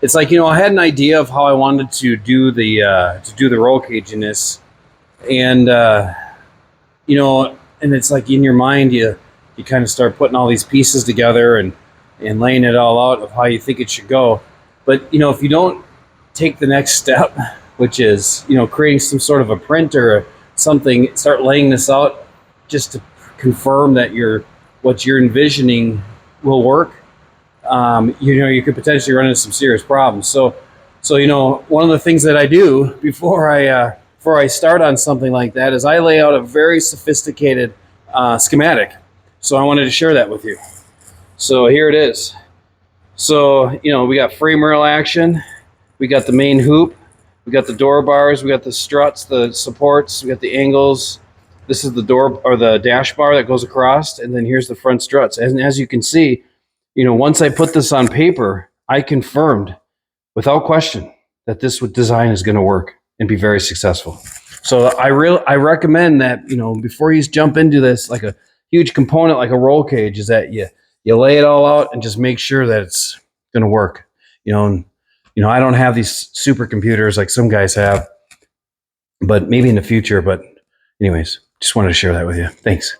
it's like, I had an idea of how I wanted to do the roll cage in this, and and it's like in your mind, you kind of start putting all these pieces together and laying it all out of how you think it should go. But if you don't take the next step, which is creating some sort of a print or something, start laying this out just to confirm that what you're envisioning will work. You could potentially run into some serious problems. So one of the things that I do before I start on something like that is I lay out a very sophisticated schematic. So I wanted to share that with you. So here it is. So we got frame rail action, we got the main hoop, we got the door bars, we got the struts, the supports, we got the angles. This is the door or the dash bar that goes across, and then here's the front struts. And as you can see, once I put this on paper, I confirmed without question that this design is going to work and be very successful. So I recommend that, before you jump into this, like a huge component like a roll cage, is that you lay it all out and just make sure that it's going to work. I don't have these supercomputers like some guys have, but maybe in the future. But anyways, just wanted to share that with you. Thanks.